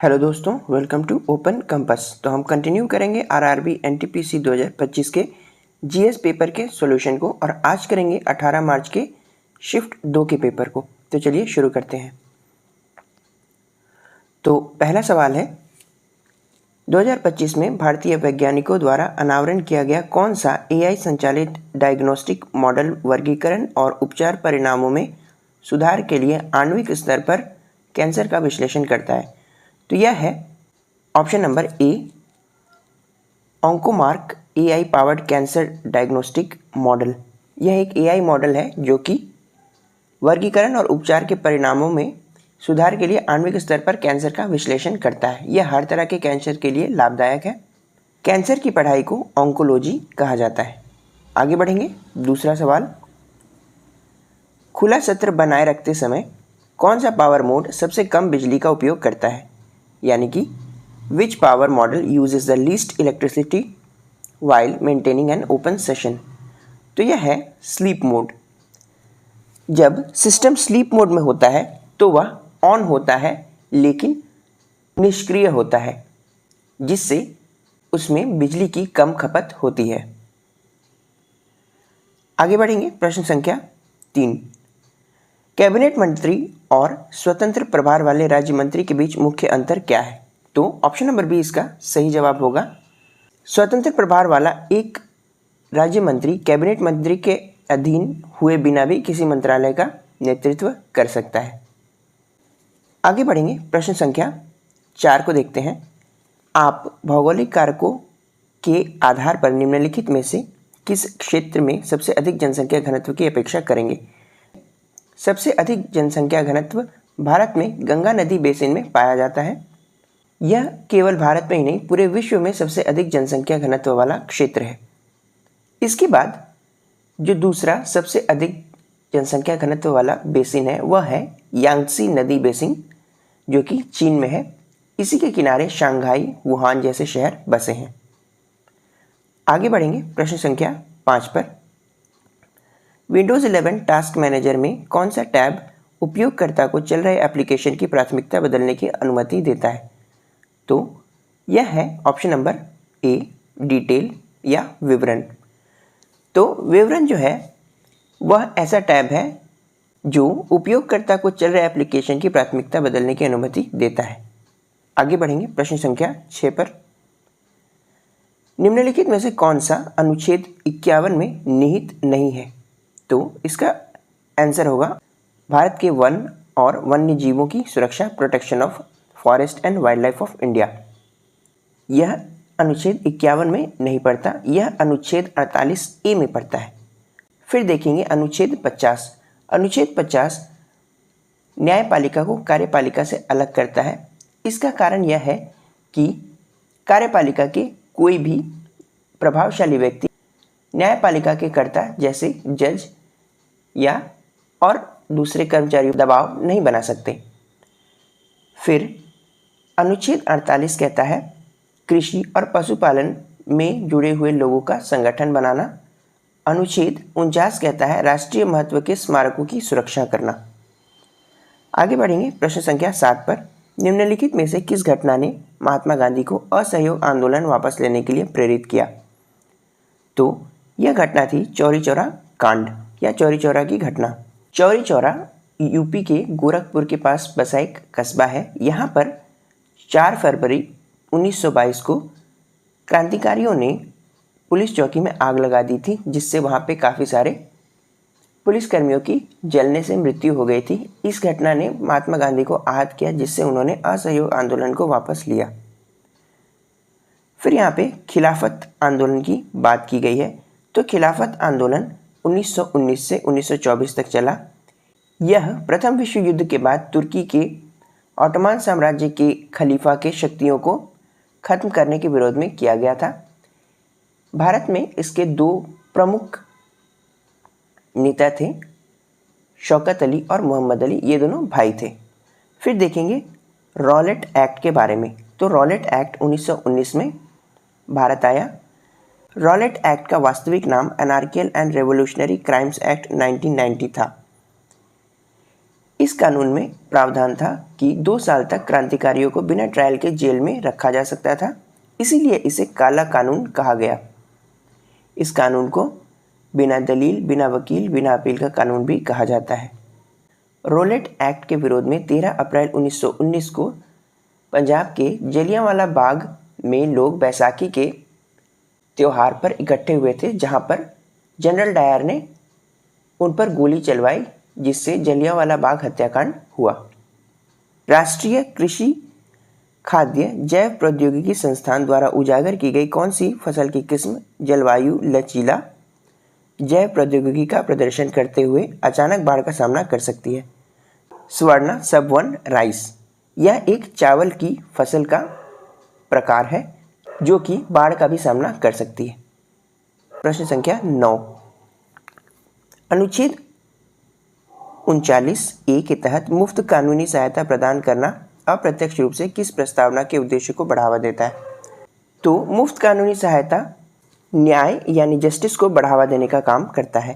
Hello दोस्तों, welcome to open compass. तो हम कंटिन्यू करेंगे आरआरबी एनटीपीसी 2025 के जीएस पेपर के सॉल्यूशन को और आज करेंगे 18 मार्च के शिफ्ट 2 के पेपर को। तो चलिए शुरू करते हैं। तो पहला सवाल है, 2025 में भारतीय वैज्ञानिकों द्वारा अनावरण किया गया कौन सा एआई संचालित डायग्नोस्टिक मॉडल वर्गीकरण और उपचार परिणामों में सुधार के लिए आणविक स्तर पर कैंसर का विश्लेषण करता है? तो यह है option number A, Oncomark AI powered cancer diagnostic model. यह एक एआई मॉडल है जो कि वर्गीकरण और उपचार के परिणामों में सुधार के लिए आणविक स्तर पर कैंसर का विश्लेषण करता है। यह हर तरह के कैंसर के लिए लाभदायक है। कैंसर की पढ़ाई को ऑन्कोलॉजी कहा जाता है। आगे बढ़ेंगे। दूसरा सवाल, खुला सत्र बनाए रखते समय कौन सा पावर मोड सबसे कम बिजली का उपयोग करता है? यानी कि which power model uses the least electricity while maintaining an open session? तो यह है स्लीप मोड। जब सिस्टम स्लीप मोड में होता है तो वह ऑन होता है लेकिन निष्क्रिय होता है, जिससे उसमें बिजली की कम खपत होती है। आगे बढ़ेंगे। प्रश्न संख्या 3, कैबिनेट मंत्री और स्वतंत्र प्रभार वाले राज्य मंत्री के बीच मुख्य अंतर क्या है? तो ऑप्शन नंबर बी इसका सही जवाब होगा। स्वतंत्र प्रभार वाला एक राज्य मंत्री कैबिनेट मंत्री के अधीन हुए बिना भी किसी मंत्रालय का नेतृत्व कर सकता है। आगे बढ़ेंगे। प्रश्न संख्या 4 को देखते हैं। आप भौगोलिक कारकों के आधार पर निम्नलिखित में से किस क्षेत्र में सबसे अधिक जनसंख्या घनत्व की अपेक्षा करेंगे? सबसे अधिक जनसंख्या घनत्व भारत में गंगा नदी बेसिन में पाया जाता है। यह केवल भारत में ही नहीं, पूरे विश्व में सबसे अधिक जनसंख्या घनत्व वाला क्षेत्र है। इसके बाद जो दूसरा सबसे अधिक जनसंख्या घनत्व वाला बेसिन है वह है यांगत्से नदी बेसिन, जो कि चीन में है। इसी के किनारे शंघाई, वुहान जैसे शहर बसे हैं। आगे बढ़ेंगे। प्रश्न संख्या 5 पर, विंडोज़ 11 टास्क मैनेजर में कौन सा टैब उपयोगकर्ता को चल रहे एप्लीकेशन की प्राथमिकता बदलने की अनुमति देता है? तो यह है ऑप्शन नंबर ए, डिटेल या विवरण। तो विवरण जो है वह ऐसा टैब है जो उपयोगकर्ता को चल रहे एप्लीकेशन की प्राथमिकता बदलने की अनुमति देता है। आगे बढ़ेंगे। प्रश्न संख्या 6 पर, निम्नलिखित में से कौन सा अनुच्छेद 51 में निहित नहीं है? तो इसका आंसर होगा भारत के वन और वन्य जीवों की सुरक्षा, protection of forest and wild life of India. यह अनुच्छेद 51 में नहीं पड़ता, यह अनुच्छेद 48A में पड़ता है। फिर देखेंगे अनुच्छेद 50। अनुच्छेद 50 न्यायपालिका को कार्यपालिका से अलग करता है। इसका कारण यह है कि कार्यपालिका के कोई भी प्रभावशाली व्यक्ति न्यायपालिका के कर्ता जैसे जज या और दूसरे कर्मचारी दबाव नहीं बना सकते। फिर अनुच्छेद 48 कहता है कृषि और पशुपालन में जुड़े हुए लोगों का संगठन बनाना। अनुच्छेद 49 कहता है राष्ट्रीय महत्व के स्मारकों की सुरक्षा करना। आगे बढ़ेंगे। प्रश्न संख्या 7 पर, निम्नलिखित में से किस घटना ने महात्मा गांधी को असहयोग आंदोलन वापस लेने के लिए प्रेरित किया? तो यह घटना थी चौरी चौरा कांड या चौरी चौरा की घटना। चौरी चौरा यूपी के गोरखपुर के पास बसा एक कस्बा है। यहाँ पर 4 फरवरी 1922 को क्रांतिकारियों ने पुलिस चौकी में आग लगा दी थी, जिससे वहाँ पे काफ़ी सारे पुलिसकर्मियों की जलने से मृत्यु हो गई थी। इस घटना ने महात्मा गांधी को आहत किया, जिससे उन्होंने असहयोग आंदोलन को वापस लिया। फिर यहाँ पे खिलाफत आंदोलन की बात की गई है। तो खिलाफत आंदोलन 1919 से 1924 तक चला। यह प्रथम विश्व युद्ध के बाद तुर्की के ऑटोमान साम्राज्य के खलीफा के शक्तियों को खत्म करने के विरोध में किया गया था। भारत में इसके 2 प्रमुख नेता थे, शौकत अली और मोहम्मद अली। ये दोनों भाई थे। फिर देखेंगे रॉलेट एक्ट के बारे में। तो रॉलेट एक्ट 1919 में भारत आया। रॉलेट एक्ट का वास्तविक नाम अनार्कियल एंड रेवोल्यूशनरी क्राइम्स एक्ट 1990 था। इस कानून में प्रावधान था कि 2 साल तक क्रांतिकारियों को बिना ट्रायल के जेल में रखा जा सकता था, इसीलिए इसे काला कानून कहा गया। इस कानून को बिना दलील, बिना वकील, बिना अपील का कानून भी कहा जाता है। रोलेट एक्ट के विरोध में 13 अप्रैल 1919 को पंजाब के जलियांवाला बाग में लोग बैसाखी के त्यौहार पर इकट्ठे हुए थे, जहां पर जनरल डायर ने उन पर गोली चलवाई, जिससे जलियांवाला बाग हत्याकांड हुआ। राष्ट्रीय कृषि खाद्य जैव प्रौद्योगिकी संस्थान द्वारा उजागर की गई कौन सी फसल की किस्म जलवायु लचीला जैव प्रौद्योगिकी का प्रदर्शन करते हुए अचानक बाढ़ का सामना कर सकती है? स्वर्णा सबवन राइस। यह एक चावल की फसल का प्रकार है जो कि बाढ़ का भी सामना कर सकती है। प्रश्न संख्या 9, अनुच्छेद 39A के तहत मुफ्त कानूनी सहायता प्रदान करना अप्रत्यक्ष रूप से किस प्रस्तावना के उद्देश्य को बढ़ावा देता है? तो मुफ्त कानूनी सहायता न्याय यानी जस्टिस को बढ़ावा देने का काम करता है।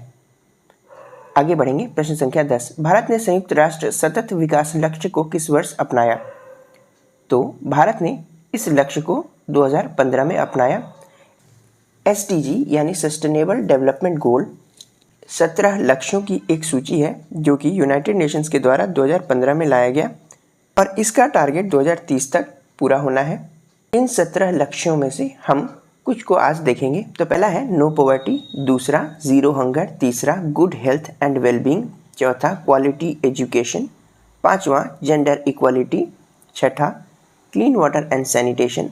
आगे बढ़ेंगे। प्रश्न संख्या 10, भारत ने संयुक्त राष्ट्र सतत विकास लक्ष्य को किस वर्ष अपनाया? तो भारत ने इस लक्ष्य को 2015 में अपनाया। SDG यानी सस्टेनेबल डेवलपमेंट गोल 17 लक्ष्यों की एक सूची है जो कि यूनाइटेड नेशंस के द्वारा 2015 में लाया गया और इसका टारगेट 2030 तक पूरा होना है। इन 17 लक्ष्यों में से हम कुछ को आज देखेंगे। तो पहला है नो पॉवर्टी, दूसरा जीरो हंगर, तीसरा गुड हेल्थ एंड वेलबींग, चौथा क्वालिटी एजुकेशन, पांचवा जेंडर इक्वालिटी, छठा क्लीन वाटर एंड सैनिटेशन,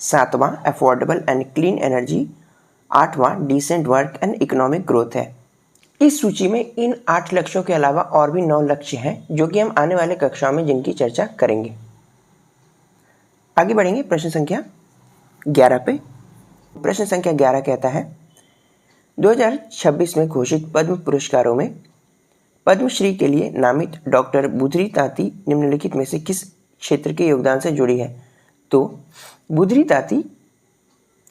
सातवां अफोर्डेबल एंड क्लीन एनर्जी, आठवां decent work and economic growth है। इस सूची में इन 8 लक्ष्यों के अलावा और भी 9 लक्ष्य हैं जो कि हम आने वाले कक्षाओं में जिनकी चर्चा करेंगे। आगे बढ़ेंगे प्रश्न संख्या 11 पे। प्रश्न संख्या 11 कहता है 2026 में घोषित पद्म पुरस्कारों में पद्मश्री के लिए नामित डॉक्टर बुधरी ताती निम्नलिखित में से किस क्षेत्र के योगदान से जुड़ी है? तो बुधरी ताती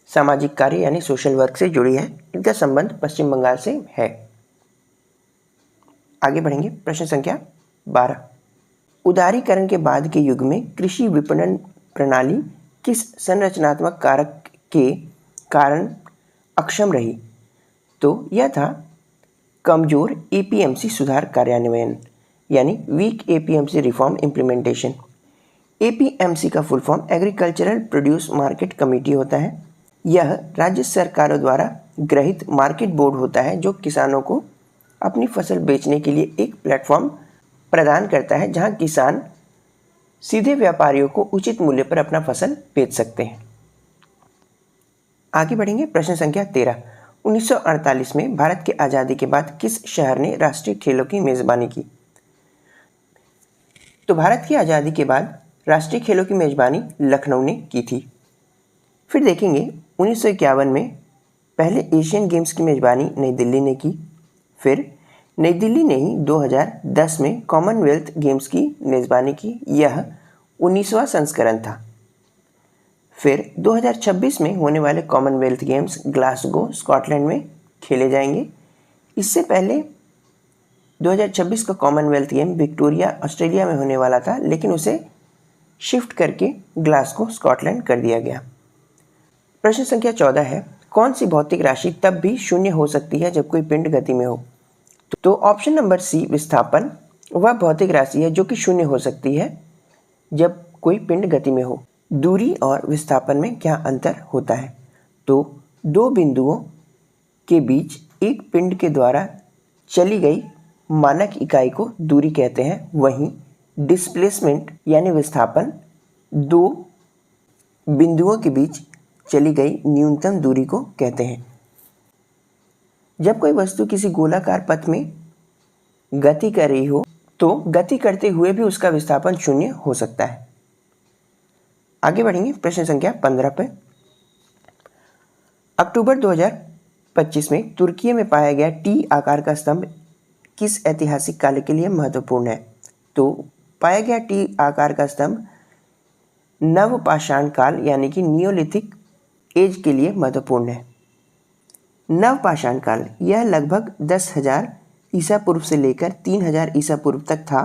सामाजिक कार्य यानी सोशल वर्क से जुड़ी है। इनका संबंध पश्चिम बंगाल से है। आगे बढ़ेंगे। प्रश्न संख्या 12, उदारीकरण के बाद के युग में कृषि विपणन प्रणाली किस संरचनात्मक कारक के कारण अक्षम रही? तो यह था कमजोर APMC सुधार कार्यान्वयन यानी वीक APMC रिफॉर्म इम्प्लीमेंटेशन। APMC का full form agricultural produce market committee होता है। यह राज्य सरकारों द्वारा गृहीत मार्केट बोर्ड होता है जो किसानों को अपनी फसल बेचने के लिए एक प्लेटफॉर्म प्रदान करता है जहां किसान सीधे व्यापारियों को उचित मूल्य पर अपना फसल बेच सकते हैं। आगे बढ़ेंगे। प्रश्न संख्या 13, 1948 में भारत की आज़ादी के बाद किस शहर ने राष्ट्रीय खेलों की मेज़बानी की? तो भारत की आज़ादी के बाद राष्ट्रीय खेलों की मेज़बानी लखनऊ ने की थी। फिर देखेंगे 1951 में पहले एशियन गेम्स की मेज़बानी नई दिल्ली ने की। फिर नई दिल्ली ने ही 2010 में कॉमनवेल्थ गेम्स की मेज़बानी की। यह 19वां संस्करण था। फिर 2026 में होने वाले कॉमनवेल्थ गेम्स ग्लासगो स्कॉटलैंड में खेले जाएंगे। इससे पहले 2026 का कॉमनवेल्थ गेम विक्टोरिया ऑस्ट्रेलिया में होने वाला था, लेकिन उसे शिफ्ट करके ग्लासगो स्कॉटलैंड कर दिया गया। प्रश्न संख्या 14 है, कौन सी भौतिक राशि तब भी शून्य हो सकती है जब कोई पिंड गति में हो? तो ऑप्शन नंबर सी विस्थापन वह भौतिक राशि है जो कि शून्य हो सकती है जब कोई पिंड गति में हो। दूरी और विस्थापन में क्या अंतर होता है? तो दो बिंदुओं के बीच एक पिंड के द्वारा चली गई मानक इकाई को दूरी कहते हैं, वहीं डिस्प्लेसमेंट यानी विस्थापन दो बिंदुओं के बीच चली गई न्यूनतम दूरी को कहते हैं। जब कोई वस्तु किसी गोलाकार पथ में गति कर रही हो तो गति करते हुए भी उसका विस्थापन शून्य हो सकता है। आगे बढ़ेंगे प्रश्न संख्या 15 पे। अक्टूबर 2025 में तुर्की में पाया गया टी आकार का स्तंभ किस ऐतिहासिक काल के लिए महत्वपूर्ण है? तो पाया गया टी आकार का स्तंभ नवपाषाण काल यानी कि नियोलिथिक एज के लिए महत्वपूर्ण है। नवपाषाण काल यह लगभग 10,000 ईसा पूर्व से लेकर 3,000 ईसा पूर्व तक था।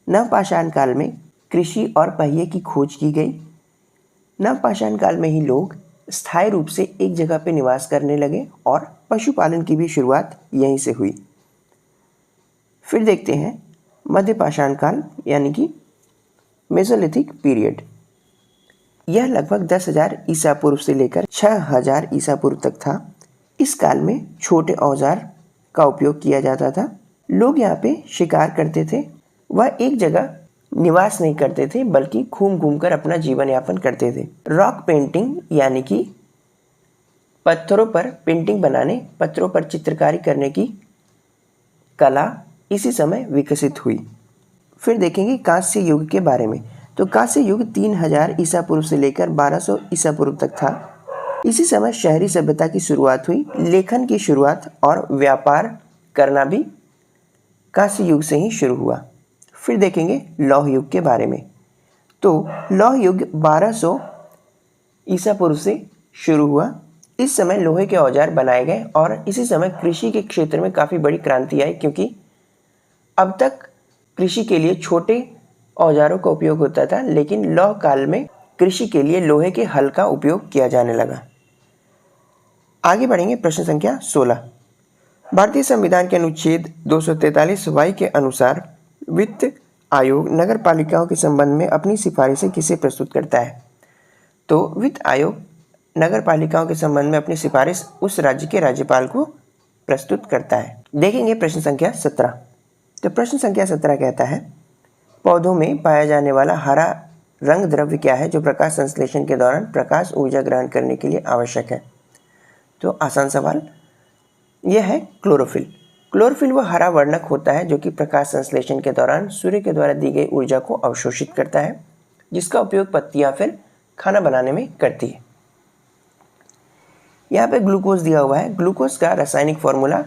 नवपाषाण काल में कृषि और पहिए की खोज की गई। नवपाषाण काल में ही लोग स्थायी रूप से एक जगह पर निवास करने लगे और पशुपालन की भी शुरुआत यहीं से हुई। फिर देखते हैं मध्यपाषाण काल यानी कि मेसोलिथिक पीरियड। यह लगभग 10,000 ईसा पूर्व से लेकर 6,000 ईसा पूर्व तक था। इस काल में छोटे औजार का उपयोग किया जाता था। लोग यहाँ पे शिकार करते थे। वह एक जगह निवास नहीं करते थे बल्कि घूम घूम कर अपना जीवन यापन करते थे। रॉक पेंटिंग यानी कि पत्थरों पर पेंटिंग बनाने, पत्थरों पर चित्रकारी करने की कला इसी समय विकसित हुई। फिर देखेंगे कांस्य युग के बारे में। तो कांस्य युग 3,000 ईसा पूर्व से लेकर 1200 ईसा पूर्व तक था। इसी समय शहरी सभ्यता की शुरुआत हुई। लेखन की शुरुआत और व्यापार करना भी कांस्य युग से ही शुरू हुआ। फिर देखेंगे लौह युग के बारे में। तो लौह युग 1200 ईसा पूर्व से शुरू हुआ। इस समय लोहे के औजार बनाए गए और इसी समय कृषि के क्षेत्र में काफ़ी बड़ी क्रांति आई, क्योंकि अब तक कृषि के लिए छोटे औजारों का उपयोग होता था, लेकिन लौह काल में कृषि के लिए लोहे के हल का उपयोग किया जाने लगा। आगे बढ़ेंगे प्रश्न संख्या 16। भारतीय संविधान के अनुच्छेद 243 वाई के अनुसार वित्त आयोग नगर पालिकाओं के संबंध में अपनी सिफारिशें किसे प्रस्तुत करता है? तो वित्त आयोग नगर पालिकाओं के संबंध में अपनी सिफारिश उस राज्य के राज्यपाल को प्रस्तुत करता है। देखेंगे प्रश्न संख्या 17। तो प्रश्न संख्या 17 कहता है, पौधों में पाया जाने वाला हरा रंग द्रव्य क्या है जो प्रकाश संश्लेषण के दौरान प्रकाश ऊर्जा ग्रहण करने के लिए आवश्यक है? तो आसान सवाल, यह है क्लोरोफिल। क्लोरोफिल वह हरा वर्णक होता है जो कि प्रकाश संश्लेषण के दौरान सूर्य के द्वारा दी गई ऊर्जा को अवशोषित करता है, जिसका उपयोग पत्तियां फिर खाना बनाने में करती है। यहाँ पे ग्लूकोज दिया हुआ है। ग्लूकोज का रासायनिक फॉर्मूला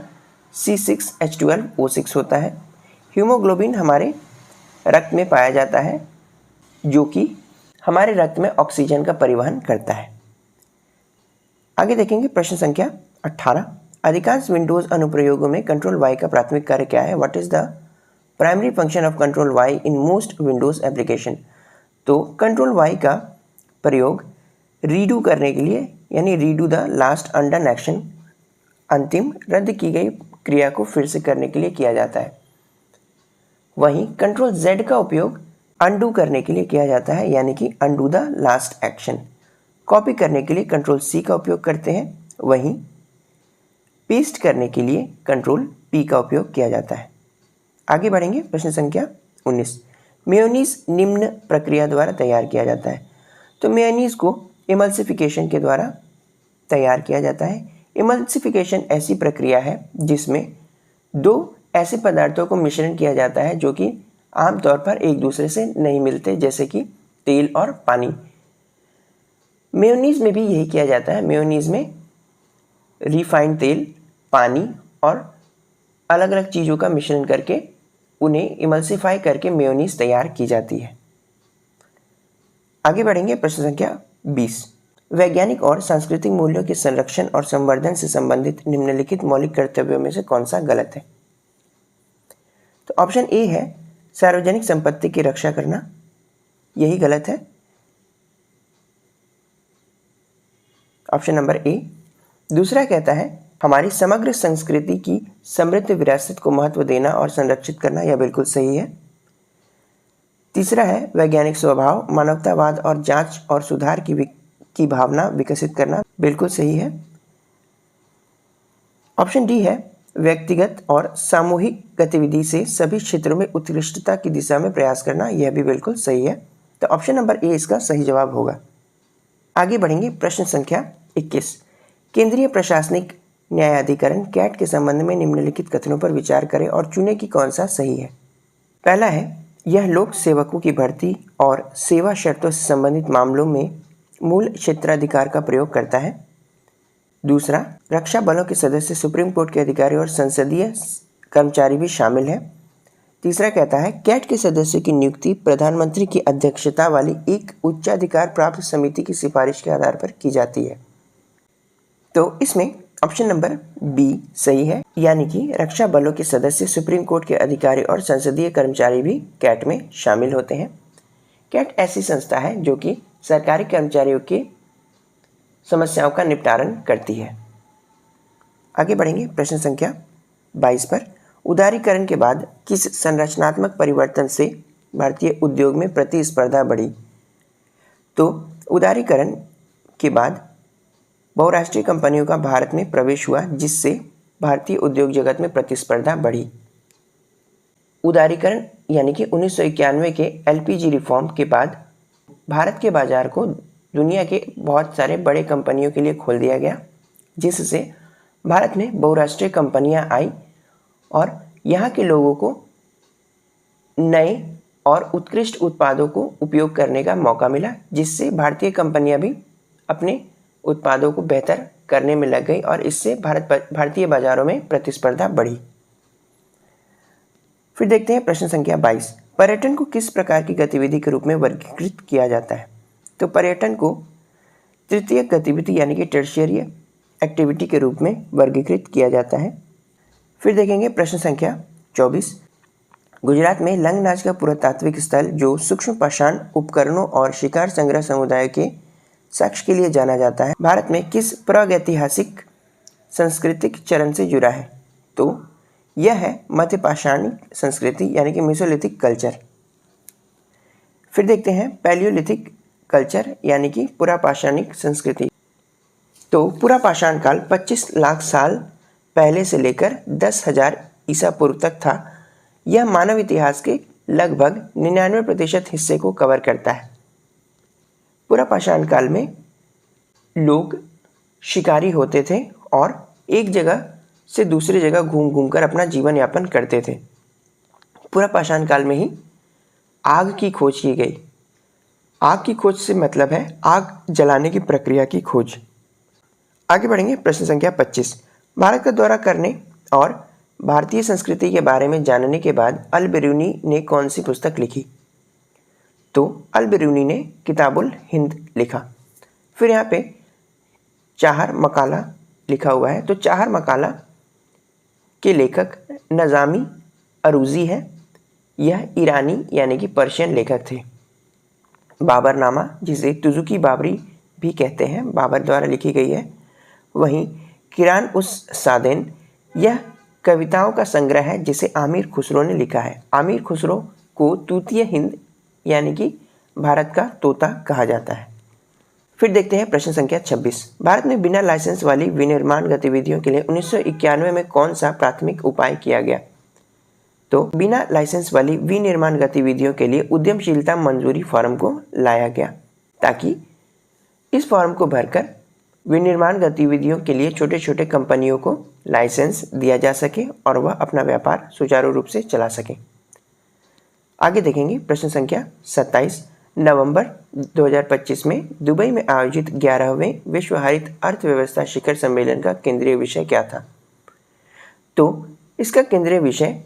C6H12O6 होता है। हीमोग्लोबिन हमारे रक्त में पाया जाता है, जो कि हमारे रक्त में ऑक्सीजन का परिवहन करता है। आगे देखेंगे प्रश्न संख्या 18। अधिकांश विंडोज अनुप्रयोगों में कंट्रोल वाई का प्राथमिक कार्य क्या है? What is the primary function of control Y in most Windows application? तो कंट्रोल वाई का प्रयोग रीडू करने के लिए, यानी redo the last undone action, अंतिम रद्द की गई क्रिया को फिर से करने के लिए किया जाता है। वहीं कंट्रोल Z का उपयोग अनडू करने के लिए किया जाता है, यानी कि undo the last action. Copy करने के लिए कंट्रोल C का उपयोग करते हैं। वहीं पेस्ट करने के लिए कंट्रोल P का उपयोग किया जाता है। आगे बढ़ेंगे प्रश्न संख्या 19। मेयोनीज निम्न प्रक्रिया द्वारा तैयार किया जाता है। तो मेयोनीज को इमल्सिफिकेशन के द्वारा तैयार किया जाता है। इमल्सिफिकेशन ऐसी प्रक्रिया है जिसमें दो ऐसे पदार्थों को मिश्रण किया जाता है जो कि आमतौर पर एक दूसरे से नहीं मिलते, जैसे कि तेल और पानी। मेयोनीज में भी यही किया जाता है। मेयोनीज में रिफाइंड तेल, पानी और अलग अलग चीज़ों का मिश्रण करके उन्हें इमल्सिफाई करके मेयोनीज तैयार की जाती है। आगे बढ़ेंगे प्रश्न संख्या 20। वैज्ञानिक और सांस्कृतिक मूल्यों के संरक्षण और संवर्धन से संबंधित निम्नलिखित मौलिक कर्तव्यों में से कौन सा गलत है? तो ऑप्शन ए है सार्वजनिक संपत्ति की रक्षा करना, यही गलत है। ऑप्शन नंबर ए। दूसरा कहता है हमारी समग्र संस्कृति की समृद्ध विरासत को महत्व देना और संरक्षित करना, यह बिल्कुल सही है। तीसरा है वैज्ञानिक स्वभाव, मानवतावाद और जांच और सुधार की भावना विकसित करना, बिल्कुल सही है। ऑप्शन डी है व्यक्तिगत और सामूहिक गतिविधि से सभी क्षेत्रों में उत्कृष्टता की दिशा में प्रयास करना, यह भी बिल्कुल सही है। तो ऑप्शन नंबर ए इसका सही जवाब होगा। आगे बढ़ेंगे प्रश्न संख्या 21। केंद्रीय प्रशासनिक न्यायाधिकरण कैट के संबंध में निम्नलिखित कथनों पर विचार करें और चुनें कि कौन सा सही है। पहला है यह लोक सेवकों की भर्ती और सेवा शर्तों से संबंधित मामलों में मूल क्षेत्राधिकार का प्रयोग करता है। दूसरा, रक्षा बलों के सदस्य सुप्रीम कोर्ट के अधिकारी और संसदीय कर्मचारी भी शामिल हैं। तीसरा कहता है कैट के सदस्य की नियुक्ति प्रधानमंत्री की अध्यक्षता वाली एक उच्चाधिकार प्राप्त समिति की सिफारिश के आधार पर की जाती है। तो इसमें ऑप्शन नंबर बी सही है, यानी कि रक्षा बलों के सदस्य, सुप्रीम कोर्ट के अधिकारी और संसदीय कर्मचारी भी कैट में शामिल होते हैं। कैट ऐसी संस्था है जो कि सरकारी कर्मचारियों की समस्याओं का निपटारण करती है। आगे बढ़ेंगे प्रश्न संख्या 22 पर। उदारीकरण के बाद किस संरचनात्मक परिवर्तन से भारतीय उद्योग में प्रतिस्पर्धा बढ़ी? तो उदारीकरण के बाद बहुराष्ट्रीय कंपनियों का भारत में प्रवेश हुआ, जिससे भारतीय उद्योग जगत में प्रतिस्पर्धा बढ़ी। उदारीकरण यानी कि 1991 के एलपीजी रिफॉर्म के बाद भारत के बाजार को दुनिया के बहुत सारे बड़े कंपनियों के लिए खोल दिया गया, जिससे भारत में बहुराष्ट्रीय कंपनियां आई और यहाँ के लोगों को नए और उत्कृष्ट उत्पादों को उपयोग करने का मौका मिला, जिससे भारतीय कंपनियां भी अपने उत्पादों को बेहतर करने में लग गई और इससे भारतीय बाजारों में प्रतिस्पर्धा बढ़ी। फिर देखते हैं प्रश्न संख्या 22। पर्यटन को किस प्रकार की गतिविधि के रूप में वर्गीकृत किया जाता है? तो पर्यटन को तृतीय गतिविधि यानी कि टर्शियरी एक्टिविटी के रूप में वर्गीकृत किया जाता है। फिर देखेंगे प्रश्न संख्या 24। गुजरात में लंगनाच का पुरातात्विक स्थल, जो सूक्ष्म पाषाण उपकरणों और शिकार संग्रह समुदाय के साक्ष्य के लिए जाना जाता है, भारत में किस प्रागैतिहासिक सांस्कृतिक चरण से जुड़ा है? तो यह है मध्य पाषाणिक संस्कृति यानी कि मेसोलिथिक कल्चर। फिर देखते हैं पैलियोलिथिक कल्चर यानी कि पुरापाषाणिक संस्कृति। तो पुरापाषाण काल 25 लाख साल पहले से लेकर 10,000 ईसा पूर्व तक था। यह मानव इतिहास के लगभग 99% हिस्से को कवर करता है। पुरापाषाण काल में लोग शिकारी होते थे और एक जगह से दूसरी जगह घूम घूम कर अपना जीवन यापन करते थे। पुरापाषाण काल में ही आग की खोज की गई। आग की खोज से मतलब है आग जलाने की प्रक्रिया की खोज। आगे बढ़ेंगे प्रश्न संख्या 25। भारत का दौरा करने और भारतीय संस्कृति के बारे में जानने के बाद अल बिरूनी ने कौन सी पुस्तक लिखी? तो अल बिरूनी ने किताबुल हिंद लिखा। फिर यहाँ पे चाहर मकाला लिखा हुआ है। तो चाहर मकाला के लेखक नज़ामी अरूजी है। यह ईरानी यानी कि पर्शियन लेखक थे। बाबरनामा, जिसे तुजुकी बाबरी भी कहते हैं, बाबर द्वारा लिखी गई है। वहीं किरान उस सादेन, यह कविताओं का संग्रह है जिसे आमिर खुसरो ने लिखा है। आमिर खुसरो को तूतीय हिंद यानी कि भारत का तोता कहा जाता है। फिर देखते हैं प्रश्न संख्या 26। भारत में बिना लाइसेंस वाली विनिर्माण गतिविधियों के लिए 1991 में कौन सा प्राथमिक उपाय किया गया? तो बिना लाइसेंस वाली विनिर्माण गतिविधियों के लिए उद्यमशीलता मंजूरी फॉर्म को लाया गया, ताकि इस फॉर्म को भरकर विनिर्माण गतिविधियों के लिए छोटे छोटे कंपनियों को लाइसेंस दिया जा सके और वह अपना व्यापार सुचारू रूप से चला सके। आगे देखेंगे प्रश्न संख्या 27। नवंबर 2025 में दुबई में आयोजित 11वें विश्व हरित अर्थव्यवस्था शिखर सम्मेलन का केंद्रीय विषय क्या था? तो इसका केंद्रीय विषय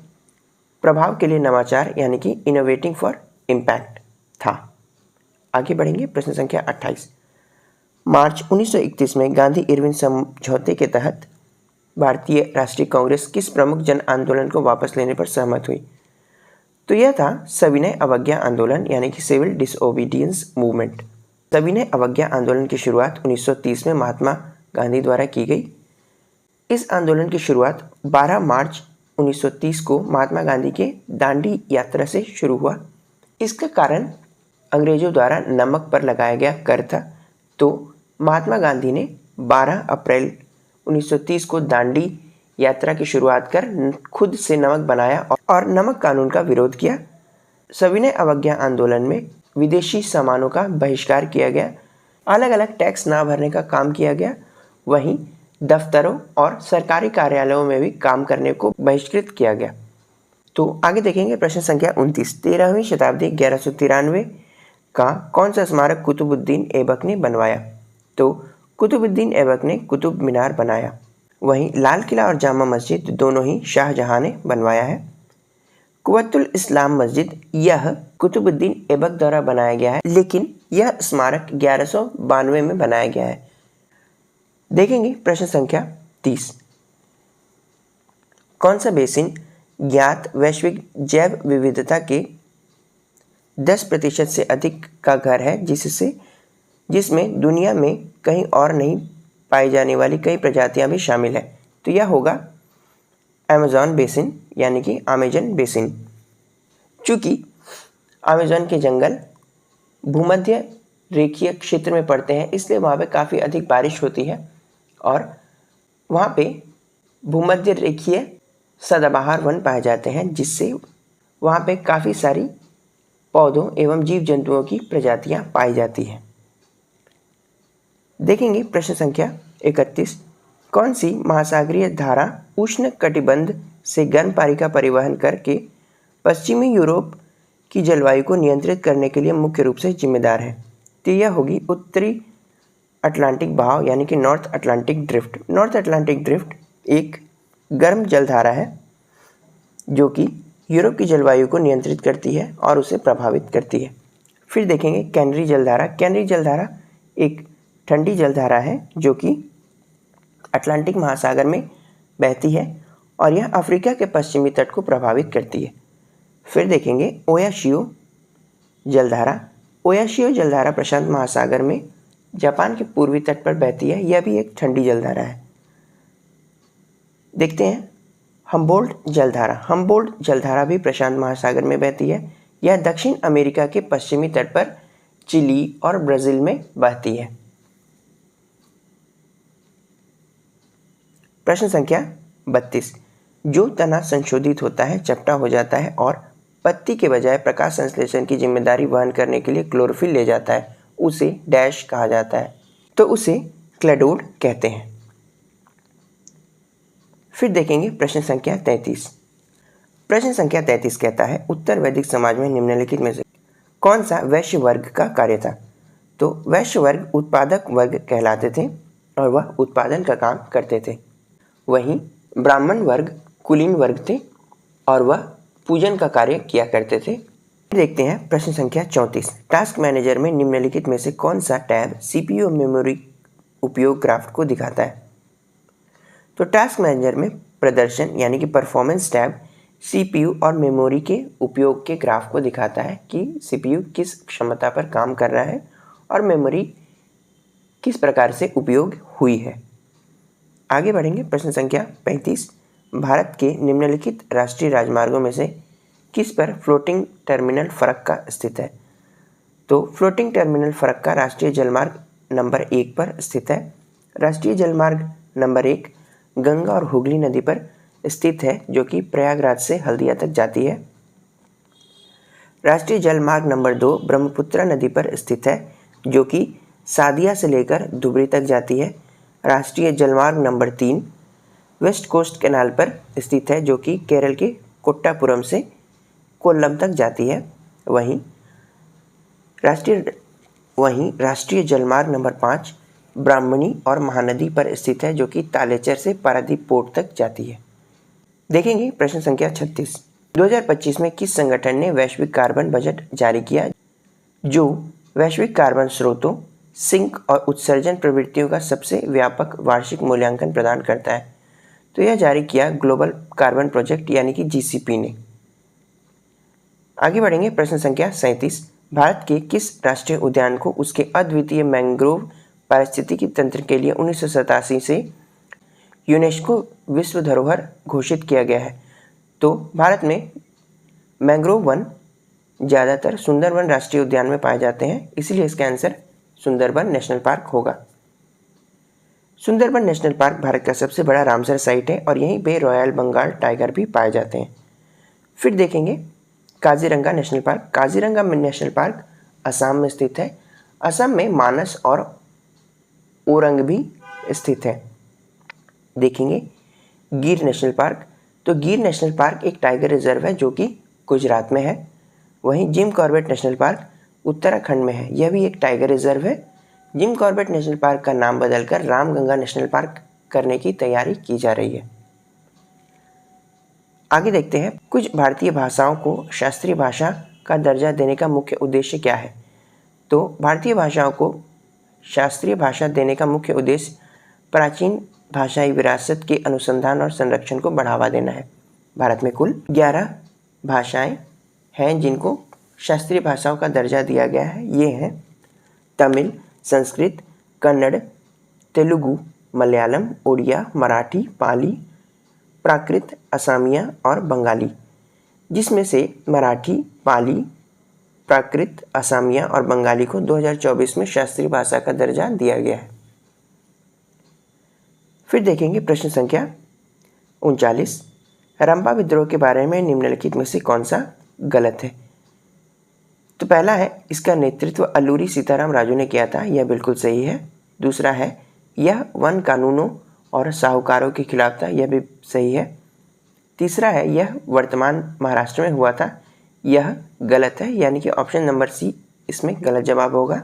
प्रभाव के लिए नवाचार यानी कि इनोवेटिंग फॉर इम्पैक्ट था। आगे बढ़ेंगे प्रश्न संख्या 28। मार्च 1931 में गांधी इरविन समझौते के तहत भारतीय राष्ट्रीय कांग्रेस किस प्रमुख जन आंदोलन को वापस लेने पर सहमत हुई? तो यह था सविनय अवज्ञा आंदोलन यानी कि सिविल डिसओबीडियंस मूवमेंट। सविनय अवज्ञा आंदोलन की शुरुआत 1930 में महात्मा गांधी द्वारा की गई। इस आंदोलन की शुरुआत 12 मार्च 1930 को महात्मा गांधी के दांडी यात्रा से शुरू हुआ। इसका कारण अंग्रेजों द्वारा नमक पर लगाया गया कर था। तो महात्मा गांधी ने 12 अप्रैल 1930 को दांडी यात्रा की शुरुआत कर खुद से नमक बनाया और नमक कानून का विरोध किया। सविनय अवज्ञा आंदोलन में विदेशी सामानों का बहिष्कार किया गया, अलग अलग टैक्स ना भरने का काम किया गया। वहीं दफ्तरों और सरकारी कार्यालयों में भी काम करने को बहिष्कृत किया गया। तो आगे देखेंगे प्रश्न संख्या 29। 13वीं शताब्दी 1193 का कौन सा स्मारक कुतुबुद्दीन ऐबक ने बनवाया? तो कुतुबुद्दीन ऐबक ने कुतुब मीनार बनाया। वहीं लाल किला और जामा मस्जिद दोनों ही शाहजहां ने बनवाया है। कुव्वतुल इस्लाम मस्जिद यह कुतुबुद्दीन ऐबक द्वारा बनाया गया है, लेकिन यह स्मारक 1192 में बनाया गया है। देखेंगे प्रश्न संख्या 30। कौन सा बेसिन ज्ञात वैश्विक जैव विविधता के 10% से अधिक का घर है, जिसमें दुनिया में कहीं और नहीं पाई जाने वाली कई प्रजातियां भी शामिल है? तो यह होगा अमेज़न बेसिन, यानी कि अमेज़न बेसिन। चूँकि अमेज़न के जंगल भूमध्य रेखीय क्षेत्र में पड़ते हैं, इसलिए वहाँ पे काफ़ी अधिक बारिश होती है और वहाँ पे भूमध्य रेखीय सदाबहार वन पाए जाते हैं, जिससे वहाँ पे काफ़ी सारी पौधों एवं जीव जंतुओं की प्रजातियाँ पाई जाती हैं। देखेंगे प्रश्न संख्या 31। कौन सी महासागरीय धारा उष्ण कटिबंध से गर्म पानी का परिवहन करके पश्चिमी यूरोप की जलवायु को नियंत्रित करने के लिए मुख्य रूप से जिम्मेदार है? तो यह होगी उत्तरी अटलांटिक बहाव, यानी कि north Atlantic drift. North Atlantic drift एक गर्म जलधारा है जो कि यूरोप की जलवायु को नियंत्रित करती है और उसे प्रभावित करती है। फिर देखेंगे कैनरी जलधारा। कैनरी जलधारा एक ठंडी जलधारा है जो कि अटलांटिक महासागर में बहती है और यह अफ्रीका के पश्चिमी तट को प्रभावित करती है। फिर देखेंगे ओयाशियो जलधारा। ओयाशियो जलधारा प्रशांत महासागर में जापान के पूर्वी तट पर बहती है। यह भी एक ठंडी जलधारा है। देखते हैं हम्बोल्ट जलधारा। हम्बोल्ट जलधारा भी प्रशांत महासागर में बहती है। यह दक्षिण अमेरिका के पश्चिमी तट पर चिली और ब्राज़ील में बहती है। प्रश्न संख्या 32। जो तना संशोधित होता है, चपटा हो जाता है और पत्ती के बजाय प्रकाश संश्लेषण की जिम्मेदारी वहन करने के लिए क्लोरोफिल ले जाता है, उसे डैश कहा जाता है? तो उसे क्लेडोड कहते हैं। फिर देखेंगे प्रश्न संख्या 33। प्रश्न संख्या 33 कहता है उत्तर वैदिक समाज में निम्नलिखित में से कौन सा वैश्य वर्ग का कार्य था? तो वैश्य वर्ग उत्पादक वर्ग कहलाते थे और वह उत्पादन का काम करते थे। वहीं ब्राह्मण वर्ग कुलीन वर्ग थे और वह पूजन का कार्य किया करते थे। देखते हैं प्रश्न संख्या 34। टास्क मैनेजर में निम्नलिखित में से कौन सा टैब सीपीयू मेमोरी उपयोग ग्राफ को दिखाता है? तो टास्क मैनेजर में प्रदर्शन यानी कि परफॉर्मेंस टैब सीपीयू और मेमोरी के उपयोग के ग्राफ को दिखाता है कि सीपीयू किस क्षमता पर काम कर रहा है और मेमोरी किस प्रकार से उपयोग हुई है। आगे बढ़ेंगे प्रश्न संख्या 35। भारत के निम्नलिखित राष्ट्रीय राजमार्गों में से किस पर फ्लोटिंग टर्मिनल फरक्का स्थित है? तो फ्लोटिंग टर्मिनल फरक्का राष्ट्रीय जलमार्ग नंबर 1 पर स्थित है। राष्ट्रीय जलमार्ग नंबर 1 गंगा और हुगली नदी पर स्थित है जो कि प्रयागराज से हल्दिया तक जाती है। राष्ट्रीय जलमार्ग नंबर 2 ब्रह्मपुत्र नदी पर स्थित है जो कि सादिया से लेकर धुबरी तक जाती है। राष्ट्रीय जलमार्ग नंबर 3 वेस्ट कोस्ट कैनाल पर स्थित है जो कि केरल के कोट्टापुरम से कोल्लम तक जाती है। वहीं राष्ट्रीय जलमार्ग नंबर 5 ब्राह्मणी और महानदी पर स्थित है जो कि तालेचर से पारादीप पोर्ट तक जाती है। देखेंगे प्रश्न संख्या 36। 2025 में किस संगठन ने वैश्विक कार्बन बजट जारी किया जो वैश्विक कार्बन स्रोतों, सिंक और उत्सर्जन प्रवृत्तियों का सबसे व्यापक वार्षिक मूल्यांकन प्रदान करता है? तो यह जारी किया ग्लोबल कार्बन प्रोजेक्ट यानी कि जीसीपी ने। आगे बढ़ेंगे प्रश्न संख्या 37। भारत के किस राष्ट्रीय उद्यान को उसके अद्वितीय मैंग्रोव पारिस्थितिकी तंत्र के लिए 1987 से यूनेस्को विश्व धरोहर घोषित किया गया है? तो भारत में मैंग्रोव वन ज़्यादातर सुंदरबन राष्ट्रीय उद्यान में पाए जाते हैं, इसलिए इसका आंसर सुंदरबन नेशनल पार्क होगा। सुंदरबन नेशनल पार्क भारत का सबसे बड़ा रामसर साइट है और यहीं पे रॉयल बंगाल टाइगर भी पाए जाते हैं। फिर देखेंगे Kaziranga national park. Kaziranga national park Assam में स्थित है। असम में मानस और ओरंग भी स्थित है। देखेंगे गिर नेशनल पार्क। तो गिर नेशनल पार्क एक टाइगर रिजर्व है जो कि गुजरात में है। वहीं Jim Corbett national park Uttarakhand में है, यह भी एक टाइगर रिजर्व है। जिम कॉर्बेट नेशनल पार्क का नाम बदलकर रामगंगा नेशनल पार्क करने की तैयारी की जा रही है। आगे देखते हैं कुछ भारतीय भाषाओं को शास्त्रीय भाषा का दर्जा देने का मुख्य उद्देश्य क्या है? तो भारतीय भाषाओं को शास्त्रीय भाषा देने का मुख्य उद्देश्य प्राचीन भाषाई विरासत के अनुसंधान और संरक्षण को बढ़ावा देना है। भारत में कुल 11 भाषाएं हैं जिनको शास्त्रीय भाषाओं का दर्जा दिया गया है। ये हैं तमिल, संस्कृत, कन्नड़, तेलुगु, मलयालम, उड़िया, मराठी, पाली, प्राकृत, असमिया और बंगाली, जिसमें से मराठी, पाली, प्राकृत, असमिया और बंगाली को 2024 में शास्त्रीय भाषा का दर्जा दिया गया है। फिर देखेंगे प्रश्न संख्या 39, रंपा विद्रोह के बारे में निम्नलिखित में से कौन सा गलत है। तो पहला है, इसका नेतृत्व अल्लूरी सीताराम राजू ने किया था, यह बिल्कुल सही है। दूसरा है, यह वन कानूनों और साहूकारों के खिलाफ था, यह भी सही है। तीसरा है, यह वर्तमान महाराष्ट्र में हुआ था, यह गलत है, यानी कि ऑप्शन नंबर सी इसमें गलत जवाब होगा।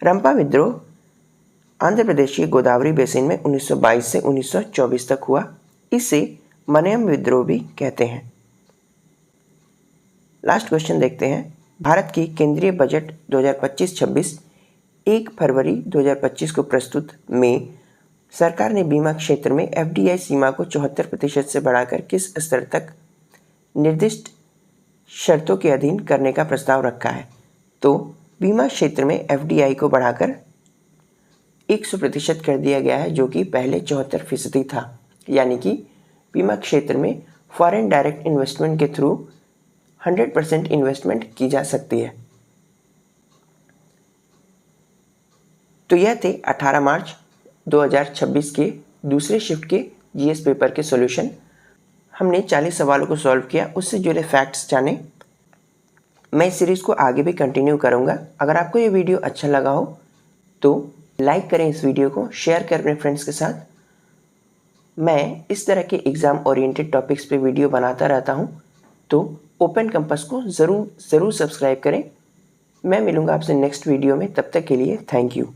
रंपा विद्रोह आंध्र प्रदेश के गोदावरी बेसिन में 1922 से 1924 तक हुआ। इसे मनयम विद्रोह भी कहते हैं। लास्ट क्वेश्चन देखते हैं। भारत की केंद्रीय बजट 2025-26 1 फरवरी 2025 को प्रस्तुत में सरकार ने बीमा क्षेत्र में FDI सीमा को 74% से बढ़ाकर किस स्तर तक निर्दिष्ट शर्तों के अधीन करने का प्रस्ताव रखा है। तो बीमा क्षेत्र में FDI को बढ़ाकर 100% कर दिया गया है, जो कि पहले 74% था। यानी कि बीमा क्षेत्र में फॉरेन डायरेक्ट इन्वेस्टमेंट के थ्रू 100% इन्वेस्टमेंट की जा सकती है। तो यह थे 18 मार्च 2026 के दूसरे शिफ्ट के GS पेपर के सॉल्यूशन। हमने 40 सवालों को सॉल्व किया, उससे जुड़े फैक्ट्स जाने। मैं इस सीरीज़ को आगे भी कंटिन्यू करूँगा। अगर आपको ये वीडियो अच्छा लगा हो तो लाइक करें, इस वीडियो को शेयर करें अपने फ्रेंड्स के साथ। मैं इस तरह के एग्ज़ाम ओरिएंटेड टॉपिक्स पे वीडियो बनाता रहता हूँ, तो ओपन कंपास को ज़रूर सब्सक्राइब करें। मैं मिलूँगा आपसे नेक्स्ट वीडियो में, तब तक के लिए थैंक यू।